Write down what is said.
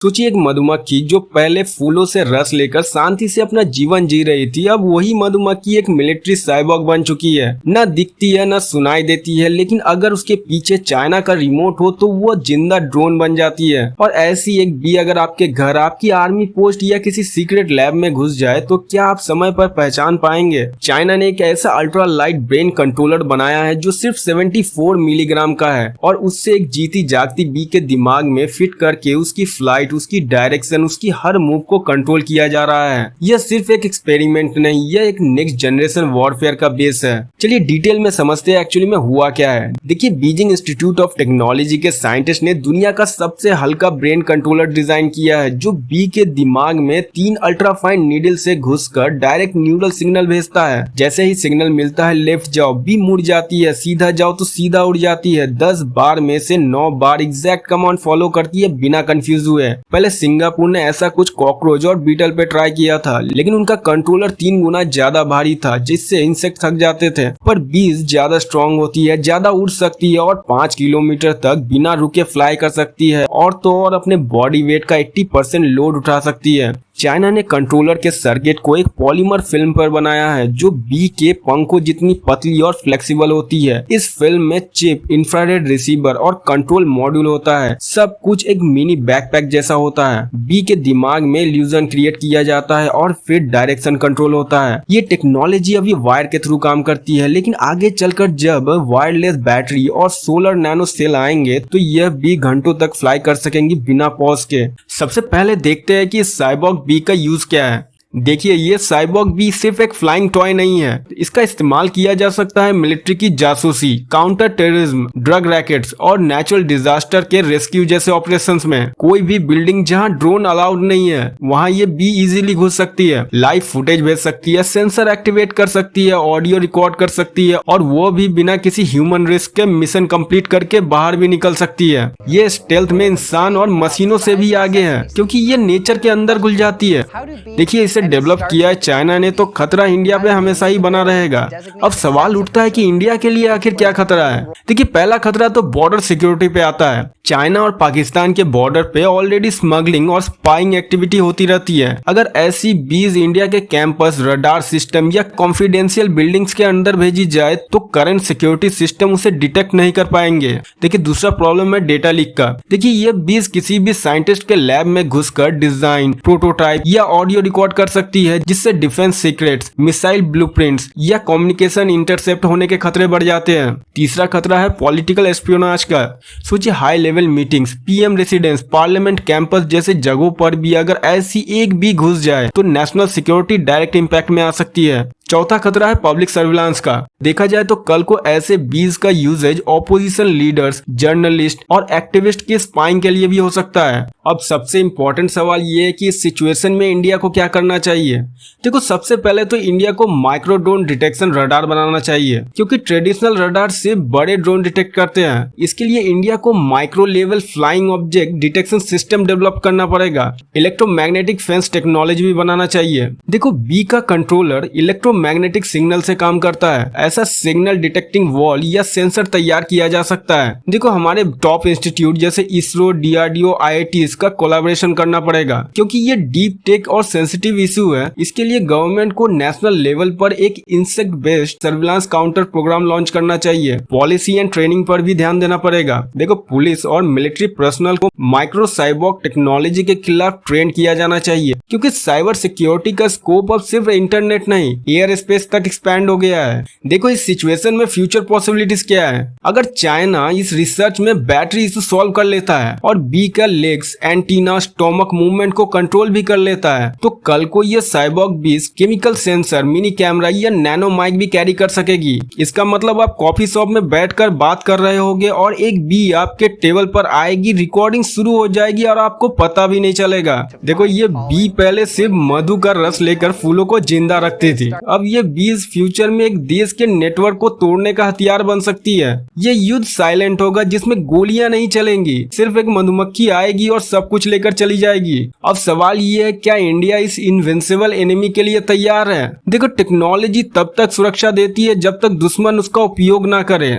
सोचिए एक मधुमक्खी जो पहले फूलों से रस लेकर शांति से अपना जीवन जी रही थी, अब वही मधुमक्खी एक मिलिट्री साइबॉर्ग बन चुकी है। न दिखती है न सुनाई देती है, लेकिन अगर उसके पीछे चाइना का रिमोट हो तो वो जिंदा ड्रोन बन जाती है। और ऐसी एक बी अगर आपके घर, आपकी आर्मी पोस्ट या किसी सीक्रेट लैब में घुस जाए तो क्या आप समय पर पहचान पाएंगे? चाइना ने एक ऐसा अल्ट्रा लाइट ब्रेन कंट्रोलर बनाया है जो सिर्फ 74 मिलीग्राम का है और उससे एक जीती जागती बी के दिमाग में फिट करके उसकी फ्लाइट, उसकी डायरेक्शन, उसकी हर मूव को कंट्रोल किया जा रहा है। यह सिर्फ एक एक्सपेरिमेंट नहीं, यह एक नेक्स्ट जनरेशन वॉरफेयर का बेस है। चलिए डिटेल में समझते हैं एक्चुअली में हुआ क्या है। देखिए, बीजिंग इंस्टीट्यूट ऑफ टेक्नोलॉजी के साइंटिस्ट ने दुनिया का सबसे हल्का ब्रेन कंट्रोलर डिजाइन किया है जो बी के दिमाग में 3 अल्ट्राफाइन नीडल से घुसकर डायरेक्ट न्यूरल सिग्नल भेजता है। जैसे ही सिग्नल मिलता है, लेफ्ट जाओ, बी मुड़ जाती है, सीधा जाओ तो सीधा उड़ जाती है। 10 बार में से 9 बार एग्जैक्ट कमांड फॉलो करती है बिना कंफ्यूज हुए। पहले सिंगापुर ने ऐसा कुछ कॉकरोच और बीटल पे ट्राई किया था, लेकिन उनका कंट्रोलर 3 गुना ज्यादा भारी था जिससे इंसेक्ट थक जाते थे। पर बीज ज्यादा स्ट्रॉन्ग होती है, ज्यादा उड़ सकती है और 5 किलोमीटर तक बिना रुके फ्लाई कर सकती है और तो और अपने बॉडी वेट का 80% लोड उठा सकती है। चाइना ने कंट्रोलर के सर्किट को एक पॉलीमर फिल्म पर बनाया है जो बी के पंखों जितनी पतली और फ्लेक्सिबल होती है। इस फिल्म में चिप, इंफ्रारेड रिसीवर और कंट्रोल मॉड्यूल होता है। सब कुछ एक मिनी बैकपैक जैसा होता है। बी के दिमाग में इल्यूजन क्रिएट किया जाता है और फिर डायरेक्शन कंट्रोल होता है। ये टेक्नोलॉजी अभी वायर के थ्रू काम करती है, लेकिन आगे चलकर जब वायरलेस बैटरी और सोलर नैनो सेल आएंगे तो यह बी घंटों तक फ्लाई कर सकेंगी बिना पॉज के। सबसे पहले देखते हैं कि साइबॉर्ग बी का यूज क्या है। देखिए, ये साइबॉर्ग बी सिर्फ एक फ्लाइंग टॉय नहीं है। इसका इस्तेमाल किया जा सकता है मिलिट्री की जासूसी, काउंटर टेररिज्म, ड्रग रैकेट्स और नेचुरल डिजास्टर के रेस्क्यू जैसे ऑपरेशंस में। कोई भी बिल्डिंग जहां ड्रोन अलाउड नहीं है वहां ये बी इजीली घुस सकती है, लाइव फुटेज भेज सकती है, सेंसर एक्टिवेट कर सकती है, ऑडियो रिकॉर्ड कर सकती है और वो भी बिना किसी ह्यूमन रिस्क के मिशन कंप्लीट करके बाहर भी निकल सकती है। ये स्टेल्थ में इंसान और मशीनों से भी आगे है क्योंकि ये नेचर के अंदर घुल जाती है। देखिए, इसे डेवलप किया है चाइना ने, तो खतरा इंडिया पे हमेशा ही बना रहेगा। अब सवाल उठता है कि इंडिया के लिए आखिर क्या खतरा है। देखिए, पहला खतरा तो बॉर्डर सिक्योरिटी पे आता है। चाइना और पाकिस्तान के बॉर्डर पे ऑलरेडी स्मगलिंग और स्पाइंग एक्टिविटी होती रहती है। अगर ऐसी बीज इंडिया के कैंपस, रडार सिस्टम या कॉन्फिडेंशियल बिल्डिंग्स के अंदर भेजी जाए तो करंट सिक्योरिटी सिस्टम उसे डिटेक्ट नहीं कर पाएंगे। देखिए, दूसरा प्रॉब्लम है डेटा लीक का। देखिए, ये बीज किसी भी साइंटिस्ट के लैब में घुसकर डिजाइन, प्रोटोटाइप या ऑडियो रिकॉर्ड कर सकती है जिससे डिफेंस सीक्रेट्स, मिसाइल ब्लूप्रिंट्स या कम्युनिकेशन इंटरसेप्ट होने के खतरे बढ़ जाते हैं। तीसरा खतरा है पॉलिटिकल एस्पियोनाज का। सोचिए, high level meetings, PM residence, parliament campus जैसे जगहों पर भी अगर ऐसी एक भी घुस जाए तो नेशनल सिक्योरिटी डायरेक्ट इंपैक्ट में आ सकती है। चौथा खतरा है पब्लिक सर्विलांस का। देखा जाए तो कल को ऐसे बीज का यूजेज ऑपोजिशन लीडर्स, जर्नलिस्ट और एक्टिविस्ट की स्पाइंग के लिए भी हो सकता है। अब सबसे इम्पोर्टेंट सवाल ये है कि इस सिचुएशन में इंडिया को क्या करना चाहिए। देखो, सबसे पहले तो इंडिया को माइक्रो ड्रोन डिटेक्शन रडार बनाना चाहिए क्योंकि ट्रेडिशनल रडार से बड़े ड्रोन डिटेक्ट करते हैं। इसके लिए इंडिया को micro level flying object detection system develop करना पड़ेगा। इलेक्ट्रोमैग्नेटिक फेंस टेक्नोलॉजी भी बनाना चाहिए। देखो, बी का कंट्रोलर इलेक्ट्रोमैग्नेटिक सिग्नल से काम करता है। ऐसा सिग्नल डिटेक्टिंग वॉल या सेंसर तैयार किया जा सकता है। देखो, हमारे टॉप इंस्टीट्यूट जैसे इसरो, डीआरडीओ, आईआईटी इसका कोलैबोरेशन करना पड़ेगा क्योंकि ये डीप टेक और सेंसिटिव इशू है। इसके लिए गवर्नमेंट को नेशनल लेवल पर एक insect based surveillance counter program launch करना चाहिए। पॉलिसी एंड ट्रेनिंग पर भी ध्यान देना पड़ेगा। देखो, पुलिस और मिलिट्री पर्सनल को माइक्रो साइबॉर्ग टेक्नोलॉजी के खिलाफ ट्रेन किया जाना चाहिए क्योंकि साइबर सिक्योरिटी का स्कोप अब सिर्फ इंटरनेट नहीं, एयर स्पेस तक एक्सपैंड हो गया है। देखो, इस सिचुएशन में फ्यूचर पॉसिबिलिटीज क्या है। अगर चाइना इस रिसर्च में बैटरी इशू सॉल्व कर लेता है और बी का लेग्स, एंटीना, स्टोमक मूवमेंट को कंट्रोल भी कर लेता है तो कल को ये साइबॉर्ग बीज केमिकल सेंसर, मिनी कैमरा या नैनो माइक भी कैरी कर सकेगी। इसका मतलब आप कॉफी शॉप में बैठकर बात कर रहे होगे और एक बी आपके टेबल पर आएगी, रिकॉर्डिंग शुरू हो जाएगी और आपको पता भी नहीं चलेगा। देखो, ये बी पहले सिर्फ मधु का रस लेकर फूलों को जिंदा रखती थी। अब ये बीज फ्यूचर में एक देश के नेटवर्क को तोड़ने का हथियार बन सकती है। ये युद्ध साइलेंट होगा जिसमें गोलियां नहीं चलेंगी, सिर्फ एक मधुमक्खी आएगी और सब कुछ लेकर चली जाएगी। अब सवाल ये है, क्या इंडिया इस इनविंसिबल एनिमी के लिए तैयार है? देखो, टेक्नोलॉजी तब तक सुरक्षा देती है जब तक दुश्मन उसका उपयोग ना करे।